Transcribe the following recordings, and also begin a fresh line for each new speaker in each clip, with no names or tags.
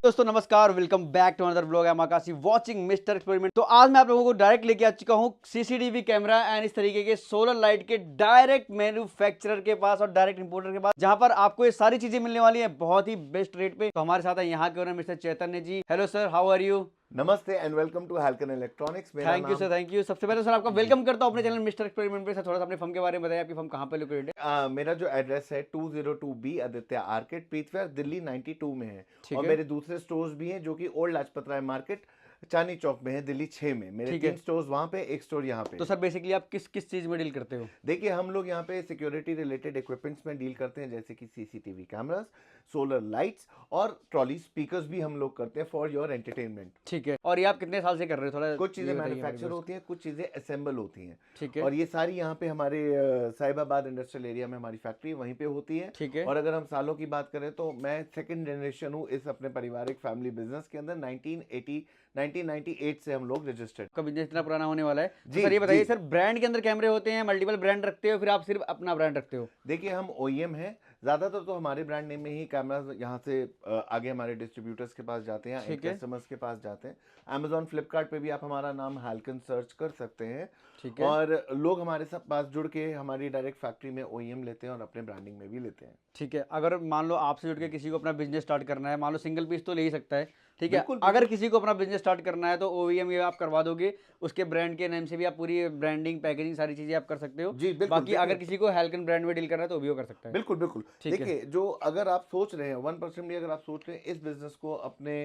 दोस्तों नमस्कार, welcome back to another blog. I am Akashi watching mister experiment. तो आज मैं आप लोगों को डायरेक्ट लेके आ चुका हूँ सीसीटीवी कैमरा एंड इस तरीके के सोलर लाइट के डायरेक्ट मैन्युफैक्चरर के पास और डायरेक्ट इंपोर्टर के पास, जहां पर आपको ये सारी चीजें मिलने वाली है बहुत ही बेस्ट रेट पे। तो हमारे साथ है यहाँ के owner mister Chaitanya ji. Hello sir, how are you?
नमस्ते and welcome to Halcon electronics. मेरा
thank you sir, thank you. सबसे पहले सर आपका वेलकम करता हूँ अपने चैनल मिस्टर एक्सपेरिमेंट पे। सर थोड़ा सा अपने फर्म के बारे में बताइए, आपकी फर्म कहाँ पे लोकेटेड है?
मेरा जो एड्रेस है 202B आदित्य आर्केड, पीथवेयर, दिल्ली 92 में है।
ठीक
और
है।
मेरे दूसरे स्टोर्स भी हैं जो कि ओल्ड लाजपत राय मार्केट चांदनी चौक में है, दिल्ली 6 में। मेरे
ठीक
3
है।
स्टोर्स वहाँ पे, एक स्टोर यहाँ पे।
तो सर बेसिकली आप किस किस चीज में डील करते हो?
देखिए, हम लोग यहाँ पे सिक्योरिटी रिलेटेड इक्विपमेंट्स में डील करते हैं, जैसे कि सीसीटीवी कैमरास, सोलर लाइट्स और ट्रॉली स्पीकर्स भी हम लोग करते हैं फॉर योर एंटरटेनमेंट।
ठीक है। और ये आप कितने साल से कर रहे हो? थोड़ा
कुछ चीज़ें
ये बताइए
मैन्युफैक्चर
हमारे
होती हैं, कुछ चीज़ें असेंबल होती हैं।
ठीक है।
और ये सारी यहाँ पे हमारे साहिबाबाद इंडस्ट्रियल एरिया में हमारी फैक्ट्री वहीं पे होती है।
ठीक है।
और अगर हम सालों की बात करें तो मैं सेकंड जनरेशन हूँ इस अपने पारिवारिक फैमिली बिजनेस के अंदर। 1998 से हम लोग रजिस्टर्ड।
का बिजनेस इतना पुराना होने वाला है। तो
जी,
सर ये बताइए
जी।
सर, ब्रांड के अंदर कैमरे होते हैं, मल्टीपल ब्रांड रखते हो, फिर आप सिर्फ अपना ब्रांड रखते हो?
देखिए, हम OEM हैं, ज़्यादातर तो हमारे ब्रांड नेम में ही कैमरास यहाँ से आगे हमारे डिस्ट्रीब्यूटर्स के पास जाते हैं,
ठीक है।
कस्टमर्स के पास जाते हैं। अमेजॉन, फ्लिपकार्ट पे भी आप हमारा नाम हाल्कन सर्च कर सकते हैं।
ठीक है।
और लोग हमारे साथ पास जुड़ के हमारी डायरेक्ट फैक्ट्री में OEM लेते हैं और अपने ब्रांडिंग में भी लेते हैं।
ठीक है। अगर मान लो आपसे जुड़ के किसी को अपना बिजनेस स्टार्ट करना है, मान लो सिंगल पीस तो ले ही सकता है, ठीक है।
बिल्कुल,
अगर किसी को अपना बिजनेस स्टार्ट करना है तो OEM ये आप करवा दोगे, उसके ब्रांड के नेम से भी आप पूरी ब्रांडिंग, पैकेजिंग, सारी चीजें आप कर सकते हो।
जी, बिल्कुल।
बाकी अगर किसी को हेल्कन ब्रांड में डील करना है तो भी वो कर सकता है।
बिल्कुल, बिल्कुल।
ठीक है।
देखिए, जो अगर आप सोच रहे हैं 1% भी अगर आप सोच रहे हैं इस बिज़नेस को अपने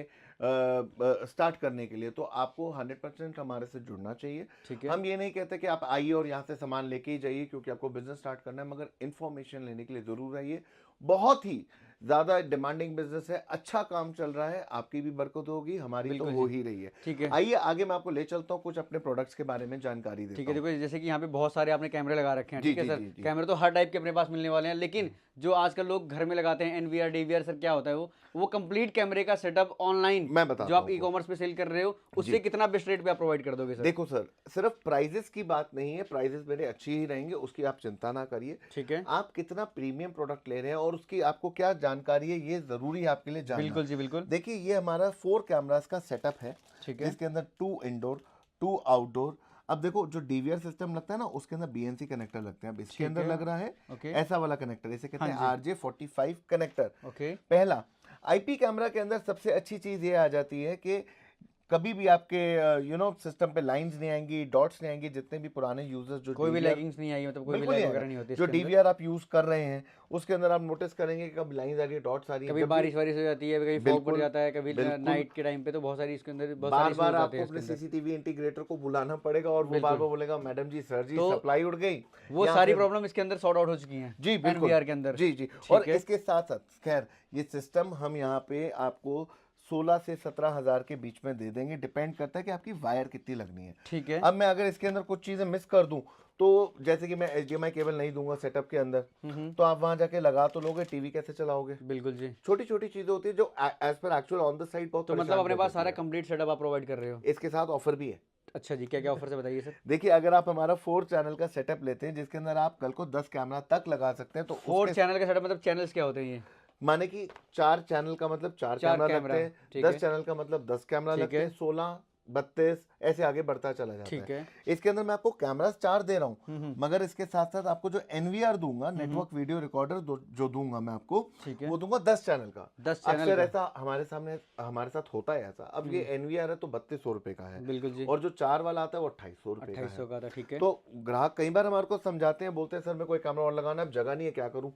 स्टार्ट करने के लिए, तो आपको 100% हमारे से जुड़ना चाहिए।
ठीक है।
हम ये नहीं कहते कि आप आइए और यहाँ से सामान लेके ही जाइए, क्योंकि आपको बिज़नेस स्टार्ट करना है, मगर इन्फॉर्मेशन लेने के लिए ज़रूर आइए। बहुत ही ज़्यादा डिमांडिंग बिज़नेस है, अच्छा काम चल रहा है, आपकी भी बरकत होगी, हमारी तो
बिल्कुल
हो
जी।
ही रही है।
ठीक है।
आइए आगे मैं आपको ले चलता हूँ, कुछ अपने प्रोडक्ट्स के बारे में जानकारी
ठीक
देता
है।
हूँ।
देखो जैसे कि यहाँ पे बहुत सारे आपने कैमरे लगा रखे हैं,
जी,
ठीक है
जी,
सर।
जी, जी।
कैमरे तो हर टाइप के अपने पास मिलने वाले हैं, लेकिन जो आजकल लोग घर में लगाते हैं NVR DVR, सर क्या होता है वो कंप्लीट कैमरे का सेटअप ऑनलाइन
मैं
जो
बताता
आप
हूँ
ई
आपको।
कॉमर्स पे सेल कर रहे हो, उससे
जी।
कितना बेस्ट रेट पे आप प्रोवाइड कर दोगे सर?
देखो सर, सिर्फ प्राइजेस की बात नहीं है, प्राइजेस मेरे अच्छे ही रहेंगे, उसकी आप चिंता ना करिए।
ठीक है।
आप कितना प्रीमियम प्रोडक्ट ले रहे हैं और उसकी आपको क्या जानकारी है, ये जरूरी है आपके लिए जानना।
बिल्कुल जी, बिल्कुल।
देखिए, ये हमारा 4 कैमरास का सेटअप है,
ठीक है।
जिसके अंदर 2 इंडोर, 2 आउटडोर। अब देखो, जो DVR सिस्टम लगता है ना, उसके अंदर BNC कनेक्टर लगते हैं। अब इसके
ठीक
अंदर
है।
लग रहा है
ओके।
ऐसा वाला कनेक्टर, इसे कहते
हाँ
हैं
जी।
RJ45 connector.
ओके।
पहला, IP कैमरा के अंदर सबसे अच्छी चीज ये आ जाती है कि कभी भी आपके सिस्टम पे लाइंस नहीं आएंगी, डॉट्स नहीं आएंगी। जितने भी पुराने यूजर्स जो
कोई भी
DVR,
लैगिंग्स नहीं आई, मतलब कोई भी
बिल्कुल
लैग
नहीं
वगैरह
आएगा।
नहीं होती
जो
इसके अंदर।
DVR आप यूज कर रहे हैं, उसके अंदर आप नोटिस करेंगे कि कभी लाइंस आ रही है, डॉट्स आ रही है।
कभी
जब भी
बारिश वारिश हो जाती है, कभी फॉग पड़
बिल्कुल,
जाता है, कभी
बिल्कुल,
नाइट के टाइम पे, तो बहुत सारी इसके अंदर बहुत सारी
बार
इश्यूज
बार
आते
आपको
हैं इसके
अपने
अंदर।
CCTV इंटीग्रेटर को बुलाना पड़ेगा और वो बार
बिल्कुल।
बार बोलेगा, मैडम जी, सर जी,
तो
सप्लाई उड़ गई
वो
या
सारी
फिर।
प्रॉब्लम इसके अंदर सॉर्ट आउट हो चुकी हैं
जी बिल्कुल।
NVR के अंदर।
जी, जी। और
ठीक है।
इसके साथ साथ खैर, ये सिस्टम हम यहाँ पे आपको 16 से 17 हज़ार के बीच में दे देंगे। डिपेंड करता है कि आपकी वायर कितनी लगनी है।
ठीक है।
अब मैं अगर इसके अंदर कुछ चीज़ें मिस कर दूं, तो जैसे कि मैं HDMI केबल नहीं दूंगा सेटअप के अंदर, तो आप वहां जाके लगा तो लोगे, टीवी कैसे चलाओगे?
बिल्कुल जी।
छोटी छोटी चीजें होती है जो as per actual on the side बहुत
तो मतलब
परेशान
अपने
कर
पास
देती
सारा
है।
कंप्लीट सेटअप आप प्रोवाइड कर रहे हो?
इसके साथ ऑफर भी है।
अच्छा जी, क्या क्या ऑफर से बताइए सर।
देखिए, अगर आप हमारा 4 चैनल का सेटअप लेते हैं, जिसके अंदर आप कल को 10 कैमरा तक लगा सकते हैं, तो
4
उसके
चैनल का सेटअप मतलब चैनल्स क्या होते हैं ये?
माने कि 4 चैनल का मतलब 4
4
कैमरा
कैमरा,
लगते हैं,
ठीक
10
है।
चैनल का मतलब 10 कैमरा
ठीक
लगते
है।
हैं, 16, 32 ऐसे आगे बढ़ता चला जाता
ठीक
है।
है।
इसके अंदर मैं आपको कैमरास 4 दे रहा हूँ, मगर इसके साथ साथ आपको जो NVR दूंगा, नेटवर्क वीडियो रिकॉर्डर, जो दूंगा मैं आपको,
ठीक है।
वो दूंगा 10 चैनल का।
10 चैनल
अक्सर
का।
ऐसा हमारे साथ होता है ऐसा। अब ये NVR है तो 3200 रुपए का है,
बिल्कुल जी।
और जो 4 वाला आता है वो 2800 रुपए का
2800
है।
का था, ठीक है।
तो ग्राहक कई बार हमारे को समझाते हैं, बोलते हैं सर मैं कोई कैमरा और लगाना है, अब जगह नहीं है, क्या करूं?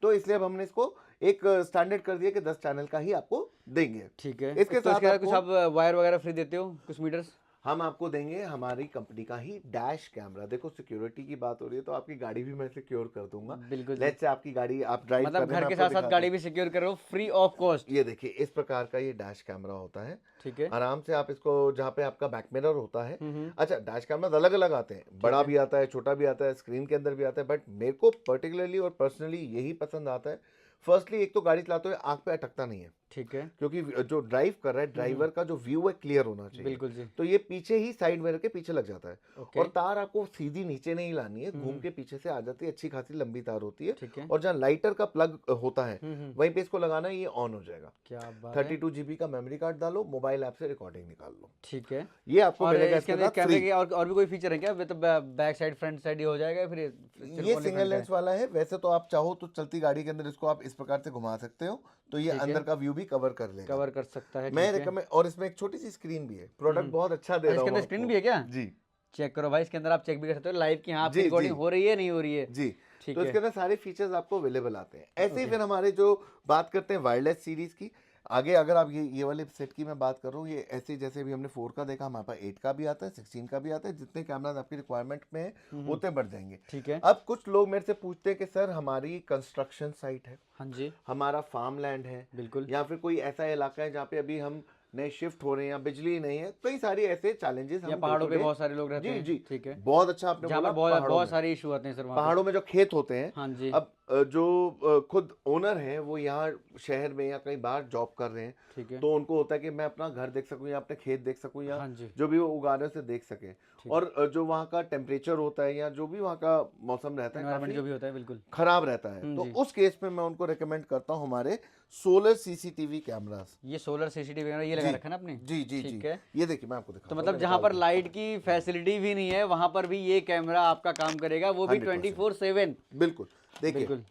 तो इसलिए अब हमने इसको एक स्टैंडर्ड कर दिया कि 10 चैनल का ही आपको देंगे।
ठीक है।
इसके
तो
साथ
इसके साथ कुछ
आपको
आप वायर वगैरह फ्री देते हो, कुछ मीटर्स?
हम आपको देंगे हमारी कंपनी का ही डैश कैमरा। देखो, सिक्योरिटी की बात हो रही है तो आपकी गाड़ी भी मैं सिक्योर कर दूंगा।
बिल्कुल जी।
लेट्स से आपकी गाड़ी आप ड्राइव कर
मतलब
रहे हैं,
घर
मैं
के
आपको
साथ साथ
दिखाता
गाड़ी
हूं।
भी सिक्योर कर रहे हो फ्री ऑफ कॉस्ट?
ये देखिए, इस प्रकार का ये डैश कैमरा होता है।
ठीक है।
आराम से आप इसको, जहाँ पे आपका बैक मिरर होता है। अच्छा, डैश कैमरा अलग अलग आते हैं, बड़ा भी आता है, छोटा भी आता है, स्क्रीन के अंदर भी आता है, बट मेरे को पर्टिकुलरली और पर्सनली यही पसंद आता है। फर्स्टली, एक तो गाड़ी चलाते हुए आंख पे अटकता नहीं है।
ठीक है,
क्योंकि जो ड्राइव कर रहा है ड्राइवर का जो व्यू है क्लियर होना चाहिए।
बिल्कुल जी।
तो ये पीछे ही साइड मिरर के पीछे लग जाता है।
ओके,
और तार आपको सीधी नीचे नहीं लानी है, घूम के पीछे से आ जाती है, अच्छी खासी लंबी तार होती है।
ठीक है।
और जहाँ लाइटर का प्लग होता है वहीं पे इसको लगाना है, ये ऑन हो जाएगा।
क्या बात है।
32 GB का मेमोरी कार्ड डालो, मोबाइल ऐप से रिकॉर्डिंग निकाल लो।
ठीक है।
ये आपको
और
मिलेगा
इसके
इसके
अंदर
साथ
कैमरे
फ्री।
के और भी कोई फीचर है क्या, मतलब बैक साइड फ्रंट साइड ये हो जाएगा या फिर सिर्फ
ये
only
सिंगल
front का
लेंस वाला है। वैसे तो आप चाहो तो चलती गाड़ी के अंदर इसको आप इस प्रकार से घुमा सकते हो, तो ये
ठीक है।
अंदर का व्यू भी कवर कर लेगा।
कवर कर सकता है?
मैं
ठीक है।
रिकमेंड, और इसमें एक छोटी सी स्क्रीन भी है। प्रोडक्ट बहुत अच्छा दे रहा
इसके
हूँ
अंदर स्क्रीन
आपको।
भी है क्या?
जी
चेक करो भाई, इसके अंदर आप चेक भी कर सकते हो लाइव की हाँ आपकी
जी,
रिकॉर्डिंग
जी।
हो रही है नहीं हो रही है।
जी।
ठीक
तो
है।
इसके अंदर सारे फीचर्स आपको अवेलेबल आते हैं। ऐसे ही फिर हमारे जो बात करते हैं वायरलेस सीरीज की, आगे अगर आप ये वाले सेट की मैं बात कर रहा हूँ, ये ऐसे जैसे भी हमने 4 का देखा, हमारे पास 8 का भी आता है, 16 का भी आता है। जितने कैमराज आपकी रिक्वायरमेंट में है उतने बढ़ जाएंगे।
ठीक है।
अब कुछ लोग मेरे से पूछते हैं कि सर हमारी कंस्ट्रक्शन साइट है,
हाँ जी,
हमारा फार्म लैंड है,
बिल्कुल।
या फिर कोई ऐसा इलाका है जहाँ पे अभी हम नए शिफ्ट हो रहे हैं या बिजली नहीं है, कई सारे ऐसे चैलेंजेस
या पहाड़ों पे बहुत सारे लोग रहते हैं।
जी।
ठीक है।
बहुत अच्छा आपने
जहाँ
बोला,
पर बहुत
पहाड़ों
बहुत
में।
सारे इशू आते हैं सर वहाँ पे।
पहाड़ों में जो खेत होते हैं,
हाँ जी।
अब जो खुद ओनर हैं वो यहाँ शहर में या कहीं बाहर जॉब कर रहे हैं,
ठीक है।
तो उनको होता है कि मैं अपना घर देख सकूं या अपने खेत देख सकूं या
हाँ जी।
जो भी वो उगा रहे हैं उसे देख सकें। और जो वहाँ का टेम्परेचर होता है या जो भी वहाँ का मौसम रहता है
एनवायरनमेंट
काफी
जो भी होता है, बिल्कुल।
खराब रहता है, तो
जी।
उस केस में मैं उनको रिकमेंड करता हूँ हमारे सोलर सीसीटीवी कैमरास।
ये सोलर सीसीटीवी कैमरा ये लगा
जी।
रखा है ना आपने?
जी जी जी,
ठीक है।
ये देखिए मैं आपको दिखाता
तो
हूँ,
मतलब
मैं
जहाँ
निकाल
पर
के।
लाइट की फैसिलिटी भी नहीं है वहां पर भी ये कैमरा आपका काम करेगा, वो भी
100%।
24/7।
बिल्कुल, देखिए
बिल्कुल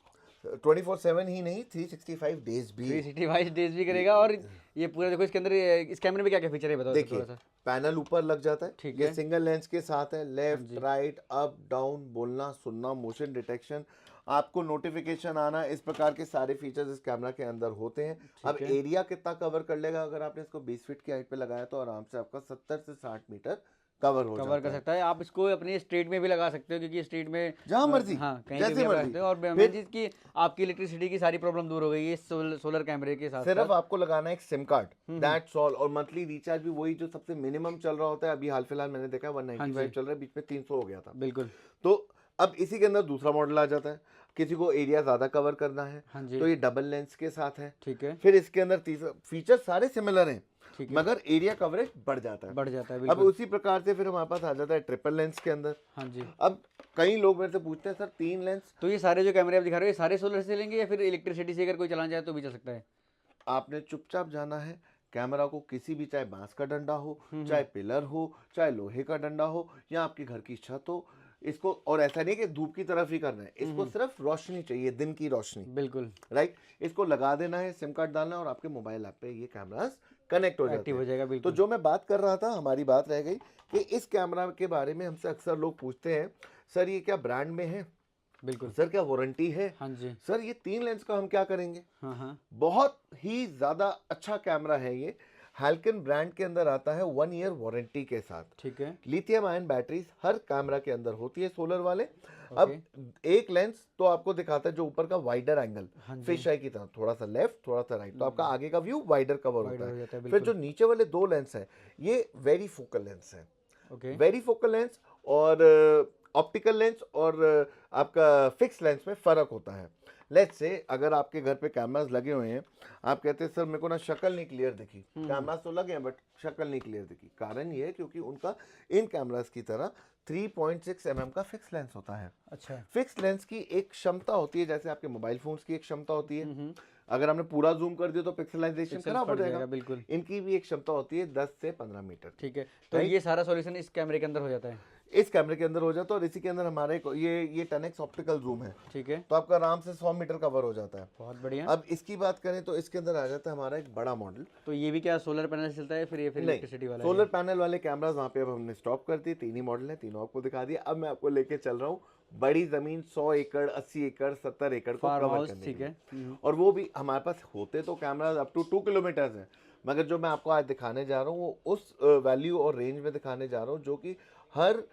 24/7 ही नहीं, 365 डेज भी।
365 डेज भी करेगा। और ये पूरा देखो इसके अंदर इस कैमरे में क्या क्या फीचर है बताओ सर
देखिए
थोड़ा सा।
पैनल ऊपर लग जाता है,
ठीक
ये
है।
सिंगल लेंस के साथ है। लेफ्ट राइट अप डाउन बोलना सुनना, मोशन डिटेक्शन, आपको नोटिफिकेशन आना, इस प्रकार के सारे फीचर्स इस कैमरा के अंदर होते हैं। अब एरिया कितना कवर कर लेगा, अगर आपने इसको 20 फीट की हाइट पे लगाया तो आराम से आपका 70 से 60 मीटर कवर हो
कवर कर सकता है। आप इसको अपनी स्ट्रीट में भी लगा सकते हो, क्योंकि स्ट्रीट में
जहां मर्जी,
हाँ कहीं
जैसे
पे भी लगा
मर्जी।
सकते हो। और मेन चीज की आपकी इलेक्ट्रिसिटी की सारी प्रॉब्लम दूर हो गई है इस सोलर कैमरे के साथ।
सिर्फ आपको लगाना है एक सिम कार्ड, दैट्स ऑल। और मंथली रिचार्ज भी वही जो सबसे मिनिमम चल रहा होता है, अभी हाल फिलहाल मैंने देखा है 195 चल रहा है, बीच में 300 हो गया था।
बिल्कुल।
तो अब इसी के अंदर दूसरा मॉडल आ जाता है, किसी को एरिया ज्यादा कवर करना है
हाँ जी।
तो ये डबल लेंस के साथ है।
ठीक है।
फिर इसके अंदर तीसरा फीचर सारे सिमिलर हैं,
ठीक है।
मगर एरिया कवरेज बढ़ जाता है।
बढ़ जाता है
अब
बिल्कुल।
उसी प्रकार से फिर हमारे पास आ जाता है ट्रिपल लेंस के अंदर।
हाँ जी।
अब कई लोग मेरे से पूछते हैं सर 3 लेंस।
तो ये सारे जो कैमरे आप दिखा रहे हो ये सारे सोलर से लेंगे या फिर इलेक्ट्रिसिटी से अगर कोई चलाना चाहे तो भी चल सकता है?
आपने चुपचाप जाना है, कैमरा को किसी भी, चाहे बांस का डंडा हो, चाहे पिलर हो, चाहे लोहे का डंडा हो, या आपके घर की छत हो, इसको, और ऐसा नहीं कि धूप की तरफ ही करना है, इसको सिर्फ रोशनी चाहिए, दिन की रोशनी,
बिल्कुल
राइट। इसको लगा देना है, सिम कार्ड डालना है और आपके मोबाइल ऐप पे ये कैमरास कनेक्ट हो जाते
एक्टिव हो
हैं।
जाएगा
तो
बिल्कुल।
जो मैं बात कर रहा था, हमारी बात रह गई कि इस कैमरा के बारे में हमसे अक्सर लोग पूछते हैं सर ये क्या ब्रांड में है,
बिल्कुल।
सर क्या वारंटी है,
हाँ जी।
सर ये 3 लेंस का हम क्या करेंगे।
हाँ हाँ।
बहुत ही ज्यादा अच्छा कैमरा है ये, हैलकन ब्रांड के अंदर आता है 1 ईयर वारंटी के साथ।
ठीक है।
लिथियम आयन बैटरीज हर कैमरा के अंदर होती है सोलर वाले। अब एक लेंस तो आपको दिखाता है जो ऊपर का वाइडर एंगल, फिश आई की तरह, थोड़ा सा लेफ्ट थोड़ा सा राइट, तो आपका आगे का व्यू वाइडर कवर होता है। फिर जो नीचे वाले 2 लेंस है ये वेरी फोकल लेंस है।
ओके।
वेरी फोकल लेंस और ऑप्टिकल लेंस और आपका फिक्स लेंस में फर्क होता है। लेट्स से अगर आपके घर पे कैमरास लगे हुए हैं, आप कहते हैं सर मेरे को ना शक्ल नहीं क्लियर दिखी, कैमरास तो लगे हैं बट शक्ल नहीं क्लियर दिखी, कारण ये है क्योंकि उनका इन कैमरास की तरह 3.6 mm का फिक्स लेंस होता है।
अच्छा।
फिक्स लेंस की एक क्षमता होती है, जैसे आपके मोबाइल फोन्स की एक क्षमता होती है, अगर हमने पूरा जूम कर दिया तो पिक्सेलाइजेशन खराब हो जाएगा, बिल्कुल। इनकी भी एक क्षमता होती है 10 से 15 मीटर।
ठीक है। तो ये सारा सॉल्यूशन इस कैमरे के अंदर हो जाता है?
इस कैमरे के अंदर हो जाता है, और इसी के अंदर हमारे ये 10x ऑप्टिकल जूम है।
ठीक है।
तो आपका आराम से 100 मीटर कवर हो जाता है।
बहुत बढ़िया।
अब इसकी बात करें तो इसके अंदर आ जाता है हमारा एक बड़ा मॉडल।
तो ये भी क्या सोलर पैनल से चलता है फिर ये फिर इलेक्ट्रिसिटी वाला?
सोलर पैनल वाले कैमरास वहाँ पे अब हमने स्टॉप कर दिए, 3 ही मॉडल है, तीनों आपको दिखा दिया। अब मैं आपको लेके चल रहा हूँ बड़ी जमीन, 100 एकड़ 80 एकड़ 70 एकड़ को कवर करने
ठीक
के
है।
लिए। और वो भी हमारे पास होते तो कैमरास अप टू 2 किलोमीटर है, मगर जो मैं आपको आज दिखाने जा रहा हूँ वो उस वैल्यू और रेंज में दिखाने जा रहा हूँ जो कि हर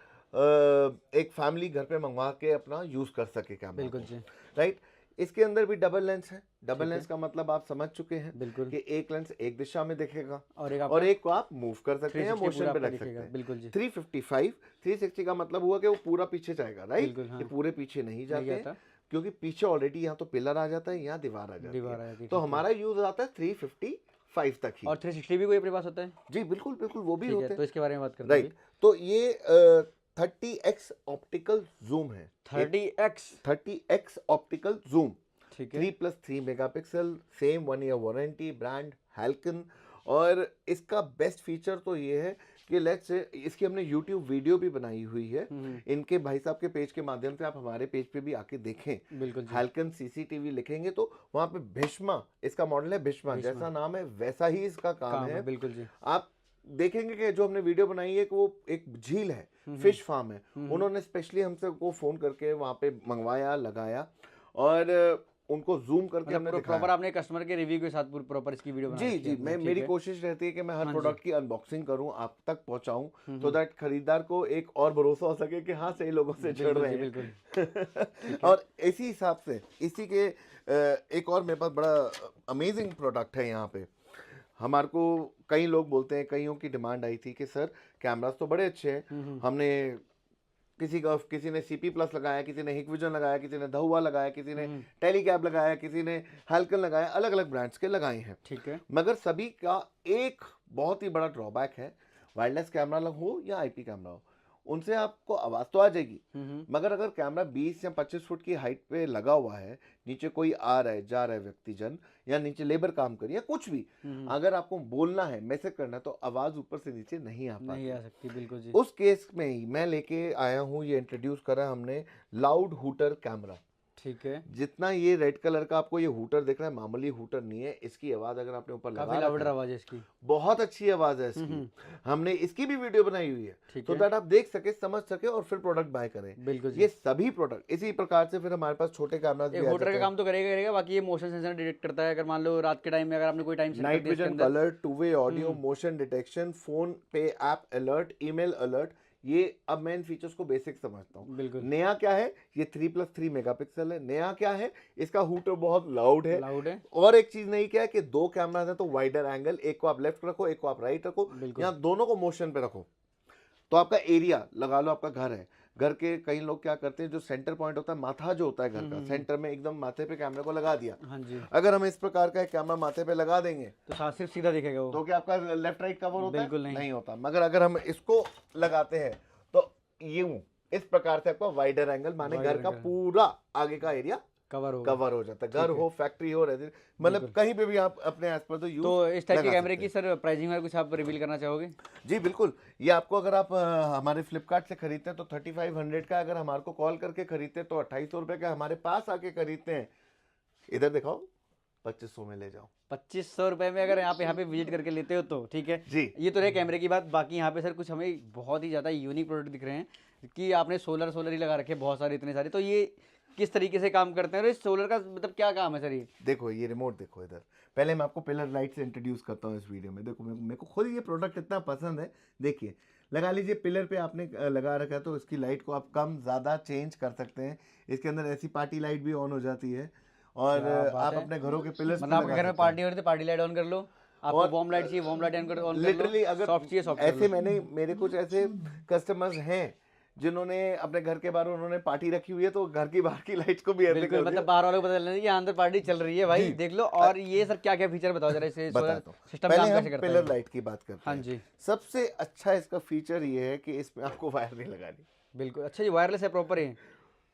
एक फैमिली घर पे मंगवा के अपना यूज कर सके कैमरा।
बिल्कुल जी।
राइट। इसके अंदर भी डबल लेंस है। डबल लेंस का मतलब आप समझ चुके हैं,
बिल्कुल,
कि एक लेंस एक दिशा में दिखेगा
और
एक को आप मूव कर सकते हैं, मोशन पे रख सकते हैं।
बिल्कुल जी।
355 360 का मतलब हुआ कि वो पूरा पीछे जाएगा, राइट।
हाँ।
ये पूरे पीछे नहीं जाते क्योंकि पीछे ऑलरेडी यहाँ तो पिलर आ जाता है, यहाँ दीवार आ जाती है। तो हमारा यूज आता है 350 5 तक ही।
और 360 भी कोई अपने पास होता है?
जी बिल्कुल बिल्कुल, वो भी
ठीक
होते
है,
हैं।
तो इसके बारे में बात करते हैं
राइट, तो ये 30x ऑप्टिकल जूम है।
30x।
30x ऑप्टिकल जूम,
ठीक है।
3+3 megapixel, same 1 year warranty, brand हैल्कन। और इसका बेस्ट फीचर तो ये है कि लेट्स से इसकी हमने YouTube वीडियो भी बनाई हुई है। इनके भाई साहब के पेज के माध्यम से आप हमारे पेज पे भी आके देखें।
बिल्कुल जी।
हैल्कन सीसीटीवी लिखेंगे तो वहां पे भीष्मा, इसका मॉडल है भीष्मा, जैसा नाम है वैसा ही इसका काम है।
बिल्कुल जी।
आप देखेंगे कि जो हमने वीडियो बनाई है कि वो एक झील है, फिश फार्म है, उन्होंने स्पेशली हमसे को फोन करके वहां पे मंगवाया, लगाया और उनको जूम करके हमने दिखाया।
प्रॉपर आपने कस्टमर के रिव्यू के साथ प्रॉपर इसकी वीडियो बना
जी
रखी है
जी,
आपने, ठीक
मेरी
है।
कोशिश रहती है कि मैं हर
हाँ
प्रोडक्ट की अनबॉक्सिंग करूं, आप तक पहुंचाऊं, तो दैट खरीदार को एक और भरोसा हो सके कि हाँ सही लोगों से जुड़
बिल्कुल
रहे
जी,
हैं।
बिल्कुल।
और इसी हिसाब से इसी के एक और मेरे पास बड़ा अमेजिंग प्रोडक्ट है यहाँ पे। हमारे को कई लोग बोलते हैं, कईयों की डिमांड आई थी कि सर कैमरास तो बड़े अच्छे हैं, हमने किसी ने सीपी प्लस लगाया, किसी ने हिकविजन लगाया, किसी ने धहुआ लगाया, किसी ने टेलीकैब लगाया, किसी ने हैल्कन लगाया, अलग अलग ब्रांड्स के लगाए हैं।
ठीक है।
मगर सभी का एक बहुत ही बड़ा ड्रॉबैक है, वायरलेस कैमरा हो या आईपी कैमरा हो, उनसे आपको आवाज तो आ जाएगी, मगर अगर कैमरा 20 या 25 फुट की हाइट पे लगा हुआ है, नीचे कोई आ रहा है जा रहा है व्यक्तिजन, या नीचे लेबर काम कर रही है, कुछ भी, अगर आपको बोलना है, मैसेज करना है, तो आवाज ऊपर से नीचे नहीं आ पाती,
नहीं आ सकती। बिल्कुल जी।
उस केस में ही मैं लेके आया हूँ, ये इंट्रोड्यूस करा हमने लाउड हूटर कैमरा।
ठीक है।
जितना ये रेड कलर का आपको ये हूटर दिख रहा है, मामूली हूटर नहीं है, इसकी आवाज अगर आपने ऊपर लगा
काफी लाउड आवाज है इसकी,
बहुत अच्छी आवाज है इसकी। हमने इसकी भी वीडियो बनाई हुई है तो दैट आप देख सके, समझ सके और फिर प्रोडक्ट बाय करें।
बिल्कुल जी।
ये सभी प्रोडक्ट इसी प्रकार से फिर हमारे पास छोटे कैमरास भी आ
हूटर
जाते
का
हैं।
काम तो करेगा, बाकी ये मोशन सेंसर डिटेक्ट करता है। अगर मान लो रात के टाइम में अगर आपने कोई टाइम सेट कर
नाइट
दिया इसके
विजन,
अंदर,
colour, two way audio, motion detection, phone पे ऐप अलर्ट, ईमेल अलर्ट, ये अब मैं इन फीचर्स को बेसिक समझता हूँ।
बिल्कुल।
नया क्या है, ये 3+3 मेगापिक्सल है। नया क्या है, इसका हूटर बहुत लाउड है। और एक चीज नहीं क्या है कि 2 कैमरास है तो वाइडर एंगल, एक को आप लेफ्ट रखो, एक को आप राइट रखो, यहाँ दोनों को मोशन पे रखो, तो आपका एरिया लगा लो, आपका घर है, घर के कई लोग क्या करते हैं, जो सेंटर पॉइंट होता है, माथा जो होता है घर का, सेंटर में एकदम माथे पे कैमरे को लगा दिया।
हाँ जी।
अगर हम इस प्रकार का एक कैमरा माथे पे लगा देंगे
तो सिर्फ सीधा दिखेगा वो,
तो क्या आपका लेफ्ट राइट कवर होता है?
बिल्कुल नहीं
होता। मगर अगर हम इसको लगाते हैं तो यूं इस प्रकार से आपका वाइडर एंगल, माने घर का पूरा आगे का एरिया कवर हो जाता है। घर हो, फैक्ट्री हो, रेजिडेंस, मतलब कहीं पे भी आप अपने एज पर तो यूज।
तो इस टाइप के कैमरे की सर प्राइसिंग में कुछ आप रिवील करना चाहोगे?
जी बिल्कुल, ये आपको अगर आप हमारे फ्लिपकार्ट से खरीदते हैं तो 3500 का, अगर हमारे को कॉल करके खरीदते हैं तो 2800 रुपए का, हमारे पास आके खरीदते हैं, इधर दिखाओ, 2500 में ले जाओ।
2500 रुपए में अगर यहाँ पे विजिट करके लेते हो तो ठीक है
जी।
ये तो रहे कैमरे की बात। बाकी यहाँ पे सर कुछ हमें बहुत ही ज़्यादा यूनिक प्रोडक्ट दिख रहे हैं कि आपने सोलर ही लगा रखे हैं बहुत सारे, इतने सारे, तो ये किस तरीके से काम करते हैं और इस सोलर का मतलब क्या काम है सर? ये
देखो, ये रिमोट देखो इधर, पहले मैं आपको पिलर लाइट से इंट्रोड्यूस करता हूँ इस वीडियो में। देखो मेरे को खुद ये प्रोडक्ट इतना पसंद है। देखिए, लगा लीजिए पिलर पे आपने लगा रखा है तो इसकी लाइट को आप कम ज़्यादा चेंज कर सकते हैं। इसके अंदर ऐसी पार्टी लाइट भी ऑन हो जाती है और आप अपने घरों के पिलर्स,
मतलब आपके घर में पार्टी हो रही है, पार्टी लाइट ऑन कर लो, आपको वार्म लाइट चाहिए, वार्म लाइट ऑन कर लो,
लिटरली अगर
सॉफ्ट चाहिए सॉफ्ट।
ऐसे मेरे कुछ ऐसे कस्टमर्स हैं जिन्होंने अपने घर के बाहर उन्होंने पार्टी रखी हुई है, तो घर की बाहर की लाइट्स को भी ऐसे कर
मतलब बाहर वालों को पता चलना चाहिए अंदर पार्टी चल रही है भाई, देख लो। और ये सर क्या क्या फीचर बताओ जरा, इसे सोलर सिस्टम
पहले
काम
हम
कैसे करता है?
पिलर लाइट की बात करते
हाँ
हैं।
जी।
सबसे अच्छा इसका फीचर ये है कि इसमें आपको वायर नहीं लगानी।
बिल्कुल। अच्छा, ये वायरलेस है प्रॉपर है?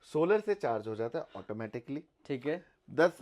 सोलर से चार्ज हो जाता है ऑटोमेटिकली।
ठीक है।
10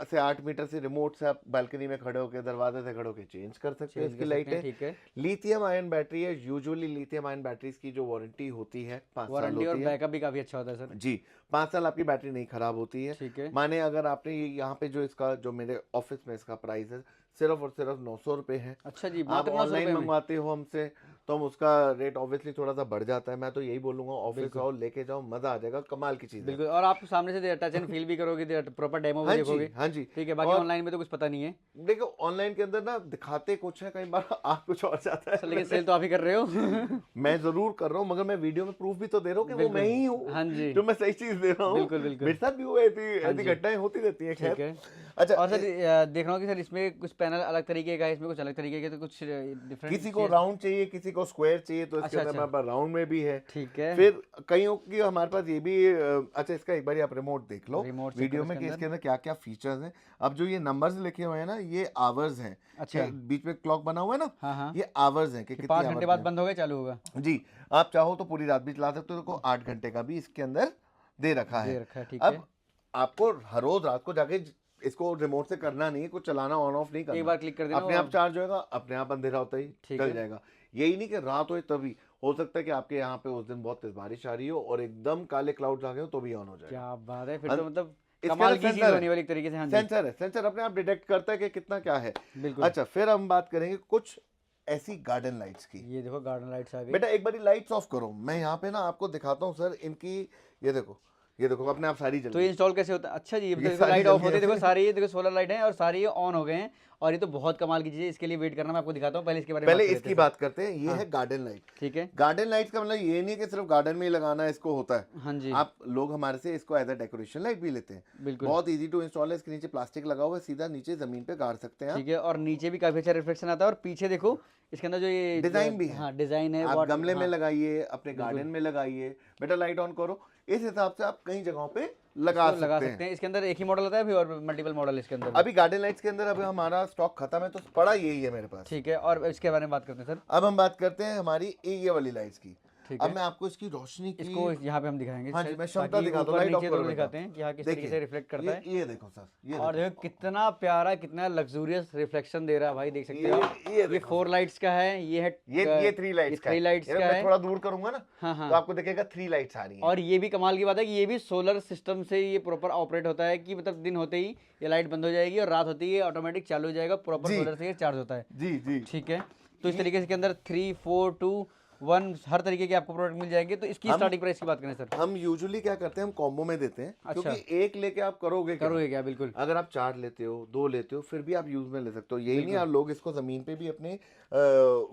से 8 मीटर से रिमोट से आप बालकनी में खड़े होकर, दरवाजे से खड़े होकर चेंज कर सकते हैं इसकी लाइटें।
ठीक है।
लिथियम आयन बैटरी है। यूजुअली लिथियम आयन बैटरीज की जो वारंटी होती है 5 साल
वारंटी और
होती है।
बैकअप भी काफी अच्छा होता है सर।
जी, 5 साल आपकी बैटरी नहीं खराब होती है।
ठीक है।
माने अगर आपने यहाँ पे जो इसका जो मेरे ऑफिस में इसका प्राइस है सिर्फ और सिर्फ 900 रुपए है।
अच्छा जी,
आप ऑनलाइन मंगवाते हो हमसे तो हम उसका रेट ऑब्वियसली थोड़ा सा बढ़ जाता है। मैं तो यही बोलूंगा, ऑफिस आओ, लेके जाओ, मजा आ जाएगा, कमाल की चीज है।
बिल्कुल। और आप सामने से टच एंड फील भी करोगे, प्रॉपर डेमो भी देखोगे।
हाँ जी।
ठीक है। बाकी ऑनलाइन में तो कुछ पता नहीं है।
देखो, ऑनलाइन के अंदर ना दिखाते कुछ है, कई बार आप कुछ और जाता है।
लेकिन सेल तो आप ही कर रहे हो।
मैं जरूर कर रहा हूँ, मगर मैं वीडियो में प्रूफ भी तो दे रहा हूँ कि वो मैं ही हूँ।
हाँ जी,
जो मैं सही चीज दे रहा हूँ।
बिल्कुल बिल्कुल।
मेरे साथ भी वो ऐसी घटनाएं होती रहती है।
ठीक है।
अच्छा,
और सर देख रहा हूँ कि सर इसमें कुछ पैनल अलग तरीके का है, इसमें कुछ अलग तरीके के, तो कुछ डिफरेंट।
किसी को राउंड चाहिए, किसी को स्क्वायर चाहिए तो इसके
अच्छा,
अंदर
अच्छा।
हमारे पास राउंड में भी है।
ठीक है।
फिर कईयों की हमारे पास ये भी अच्छा, इसका एक बार आप रिमोट देख लो
रिमोट चेक
वीडियो
करो
में
इसके
कि
अंदर।
इसके अंदर क्या क्या फीचर्स हैं। अब जो ये नंबर्स लिखे हुए हैं ना, ये आवर्स हैं।
अच्छा।
बीच में क्लॉक बना हुआ है ना,
हाँ, हाँ।
ये आवर्स हैं कि
कि
कितनी
5
आवर
घंटे बाद बंद हो गया चालू होगा।
जी। आप चाहो तो पूरी रात भी चला सकते हो, देखो 8 घंटे का भी इसके अंदर दे रखा
दे
है।
रखा है, ठीक है।
अब आपको हर रोज रात को जाके इसको रिमोट से करना नहीं है, कुछ चलाना ऑन ऑफ नहीं
एक
करना,
बार क्लिक कर देना
अपने
वो
आप चार्ज होएगा, अपने आप अंधेरा होता ही
ठीक
चल
है।
जाएगा। यही नहीं कि रात हो तभी, हो सकता है कि आपके यहाँ पे उस दिन बहुत तेज बारिश आ रही हो और एकदम काले क्लाउड आ गए हो तो भी ऑन हो जाएगा।
क्या बात है, फिर
अन-
तो मतलब
इसके
कमाल
अंदर
की चीज
सेंसर
होने
है,
वाली एक तरीके से। हाँ जी,
सेंसर है, सेंसर अपने आप डिटेक्ट करता है कि कितना क्या है।
बिल्कुल।
अच्छा, फिर हम बात करेंगे कुछ ऐसी गार्डन लाइट्स की।
ये देखो गार्डन लाइट्स आ गई।
बेटा एक बारी लाइट्स ऑफ करो, मैं यहाँ पे ना आपको दिखाता हूँ सर इनकी। ये देखो, ये देखो अपने आप सारी जल
तो ये
गई।
इंस्टॉल कैसे होता है? अच्छा जी, ये
ये
देखो
सारी
लाइट
जल
ऑफ
गई
होती है, देखो
हैं।
सारी, ये देखो सोलर लाइट है और सारी ये ऑन हो गए हैं। और ये तो बहुत कमाल की चीज़ है, इसके लिए वेट करना मैं आपको दिखाता हूँ, पहले इसके बारे में
पहले
बात कर
इसकी
लेते हैं
बात करते हैं। ये
हाँ।
है गार्डन लाइट।
ठीक है।
गार्डन लाइट्स का मतलब ये नहीं कि सिर्फ गार्डन में ही लगाना है इसको होता है।
हाँ जी,
आप लोग हमारे से इसको एज अ डेकोरेशन लाइट भी लेते हैं।
बिल्कुल।
बहुत इजी टू इंस्टॉल है। इसके नीचे प्लास्टिक लगा हुआ है, सीधा नीचे जमीन पे गाड़ सकते हैं आप।
ठीक है, और नीचे भी काफ़ी अच्छा रिफ्लेक्शन आता है, और पीछे देखो इसके अंदर जो ये
डिजाइन भी है।
हाँ डिज़ाइन है
आप गमले में
हाँ,
लगाइए, अपने
बिल्कुल।
गार्डन में लगाइए। बेटा लाइट ऑन करो, इस हिसाब से आप कई जगहों पे लगा
इसको लगा
सकते
सकते
हैं।
हैं। इसके अंदर एक ही मॉडल आता है अभी, और मल्टीपल मॉडल इसके अंदर भी।
अभी गार्डन लाइट्स के अंदर अभी हमारा स्टॉक खत्म है तो पड़ा यही है मेरे पास।
ठीक है, और इसके बारे में बात करते हैं सर।
अब हम बात करते हैं हमारी ये वाली लाइट्स की।
ठीक
अब
है,
मैं आपको इसकी रोशनी की
इसको यहाँ पे हम दिखाएंगे
हाँ जी,
शायद,
मैं क्षमता
ताकि
दिखाता हूँ।
ऊपर
लाइट ऑफ
नीचे
करो
दोनों
बेटा।
दिखाते हैं कि हाँ किस तरीके से रिफ्लेक्ट करता है।
ये देखो सर, ये
और देखो कितना प्यारा, कितना लग्जूरियस रिफ्लेक्शन दे रहा है भाई, देख सकते हो आप।
ये
ये
देखो
4 लाइट्स का है, ये है
ये 3 लाइट्स का
3
है।
लाइट्स
ये
का
मैं
है।
थोड़ा दूर करूंगा ना,
हाँ हाँ।
तो आपको दिखेगा 3 लाइट्स आ रही हैं।
और ये भी कमाल की बात है कि ये भी सोलर सिस्टम से ये प्रॉपर ऑपरेट होता है, कि मतलब दिन होते ही ये लाइट बंद हो जाएगी और रात होती ही ऑटोमेटिक चालू हो जाएगा, प्रॉपर
जी।
सोलर से ये चार्ज होता है।
जी जी।
ठीक है, तो इस तरीके से इसके अंदर 3, 4, 2, 1 हर तरीके के आपको प्रोडक्ट मिल जाएंगे। तो इसकी स्टार्टिंग प्राइस की बात करें सर।
हम यूजुअली क्या करते हैं, हम कॉम्बो में देते हैं।
अच्छा।
क्योंकि एक लेके आप करोगे क्या?
करोगे क्या, बिल्कुल।
अगर आप 4 लेते हो, 2 लेते हो, फिर भी आप यूज में ले सकते हो। यही नहीं, आप लोग इसको जमीन पे भी अपने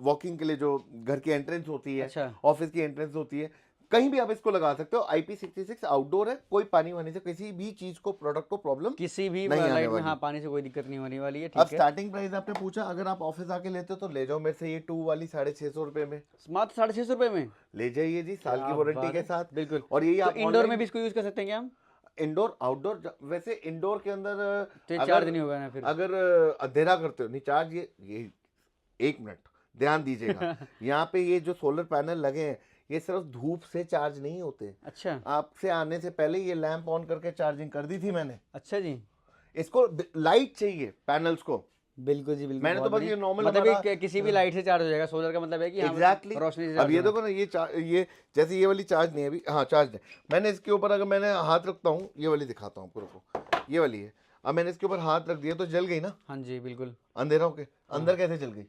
वॉकिंग के लिए, जो घर की एंट्रेंस होती है,
अच्छा।
ऑफिस की एंट्रेंस होती है, कहीं भी आप इसको लगा सकते हो। IP66 आउटडोर है, कोई पानी वानी से किसी भी चीज को, प्रोडक्ट को प्रॉब्लम
किसी भी
नहीं आने
लाइट में
वाली।
हाँ पानी से कोई दिक्कत नहीं होने वाली है।
अब
ठीक है,
स्टार्टिंग प्राइस आपने पूछा, अगर आप ऑफिस आके लेते हो तो ले जाओ मेरे से ये 2 वाली 650 रुपए में
मात्र 650 रुपए में
ले जाइए जी, साल की
क्या
वारंटी
बात
के
है।
साथ।
बिल्कुल।
और यही
तो
आप
इंडोर में
online-
भी इसको यूज कर सकते हैं क्या हम?
इंडोर आउटडोर, वैसे इंडोर के अंदर
तो ये
अगर-
चार्ज नहीं होगा ना फिर?
अगर अंधेरा करते हो, नहीं चार्ज, ये 1 मिनट ध्यान दीजिएगा। यहाँ पे ये जो सोलर पैनल लगे हैं, ये सिर्फ धूप से चार्ज नहीं होते।
अच्छा
आपसे आने से पहले ये लैंप ऑन करके चार्जिंग कर दी थी मैंने।
अच्छा जी,
इसको लाइट चाहिए पैनल्स को।
बिल्कुल जी बिल्कुल।
मैंने तो
बहुत
बस
बढ़िया।
ये नॉर्मल
मतलब
हमारा-
ये किसी भी लाइट से चार्ज हो जाएगा। सोलर का मतलब है कि हाँ,
एग्जैक्टली
रोशनी से
अब
चार्ज
ये
होना।
देखो ना, ये जैसे ये वाली चार्ज नहीं है अभी, हाँ चार्ज है। मैंने इसके ऊपर अगर मैंने हाथ रखता हूँ, ये वाली दिखाता हूँ आपको, रुको, ये वाली है। अब मैंने इसके ऊपर हाथ रख दिया तो जल गई ना,
हाँ जी बिल्कुल।
अंधेरा होके अंदर कैसे जल गई?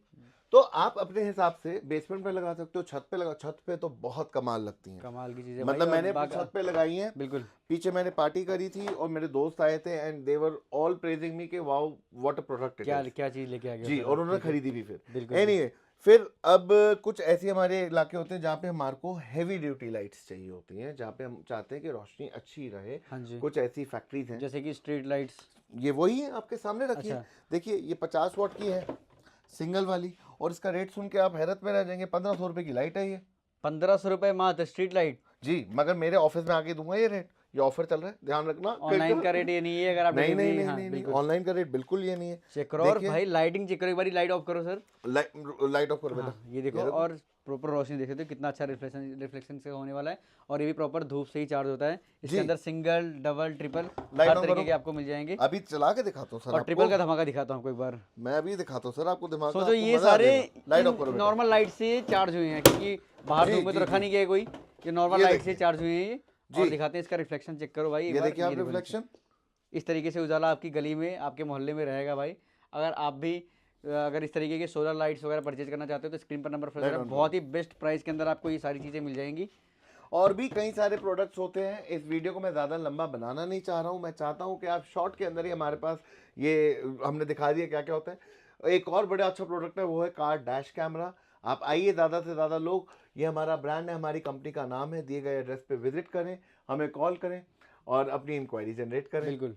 तो आप अपने हिसाब से बेसमेंट पे लगा सकते हो, छत पे लगा, छत पे तो बहुत कमाल लगती हैं।
कमाल की चीज है
मतलब
भाई। और
मैंने छत पे लगाई हैं।
बिल्कुल।
पीछे मैंने पार्टी करी थी और मेरे दोस्त आए थे and they were all praising me के wow what a product it
क्या
इज।
क्या चीज लेके आ गए
जी,
सर?
और उन्होंने
ठीक है।
खरीदी भी फिर।
बिल्कुल।
एनीवे, फिर अब कुछ ऐसे हमारे इलाके होते हैं जहाँ पे हमारे को हैवी ड्यूटी लाइट्स चाहिए होती हैं, जहाँ पे हम चाहते हैं कि रोशनी अच्छी रहे।
हाँ जी,
कुछ ऐसी फैक्ट्रीज हैं,
जैसे कि स्ट्रीट लाइट्स।
ये वही है आपके सामने रखिए।
अच्छा।
देखिए ये 50 वाट की है, सिंगल वाली, और इसका रेट सुन के आप हैरत में रह जाएंगे। 1500 रुपए की लाइट है ये
1500 रुपए मात्र स्ट्रीट लाइट।
जी। मगर मेरे ऑफिस में आके दूंगा ये रेट, ये ऑफर चल रहा है, ध्यान रखना।
ऑनलाइन का रेट ये नहीं है, अगर आप
नहीं नहीं
delivery-
नहीं
हाँ,
नहीं,
बिल्कुल।
ऑनलाइन का रेट बिल्कुल ये नहीं है।
चेक करो, और
देखिए।
भाई लाइटिंग चेक करो एक बारी, लाइट ऑफ करो सर।
लाइट ऑफ करो बेटा।
हाँ, ये देखो, और प्रॉपर रोशनी देख सकते हो कितना अच्छा रिफ्लेक्शन से होने वाला है। और ये भी प्रॉपर धूप से ही चार्ज होता है। इसके
जी।
अंदर single, double, triple
light
her
on
तरीके
करो।
के आपको मिल जाएंगे।
अभी चला के दिखाता हूँ सर
और
आपको।
ट्रिपल का धमाका दिखाता हूँ आपको एक बार।
मैं अभी दिखाता हूँ सर आपको, दिमाग
सोचो ये सारे
लाइट ऑफ करो बेटा।
नॉर्मल लाइट से चार्ज हुए हैं, क्योंकि बाहर
जी,
धूप में तो
जी,
रखा
जी।
नहीं गया है कोई। ये नॉर्मल
ये
लाइट से
देखिए।
चार्ज हुए हैं ये।
जी।
और दिखाते हैं इसका रिफ्लेक्शन, चेक करो भाई एक
ये
बार।
देखिए आप
देखो
रिफ्लेक्शन।
इस तरीके से उजाला आपकी गली में, आपके मोहल्ले में रहेगा भाई। अगर आप भी अगर इस तरीके के सोलर लाइट्स वगैरह परचेज करना चाहते हो तो स्क्रीन पर नंबर फ्लैश
Light
है।
on
बहुत ही बेस्ट प्राइस के अंदर आपको ये सारी चीज़ें मिल जाएंगी।
और भी कई सारे प्रोडक्ट्स होते हैं। इस वीडियो को मैं ज़्यादा लंबा बनाना नहीं चाह रहा हूँ। मैं चाहता हूँ कि आप शॉर्ट के अंदर ही, हमारे पास ये हमने दिखा दिया क्या क्या होता है। एक और बड़ा अच्छा प्रोडक्ट है, वो है कार डैश कैमरा। आप आइए, ज़्यादा से ज़्यादा लोग, ये हमारा ब्रांड है, हमारी कंपनी का नाम है, दिए गए एड्रेस पे विजिट करें, हमें कॉल करें और अपनी इंक्वायरी जनरेट करें।
बिल्कुल।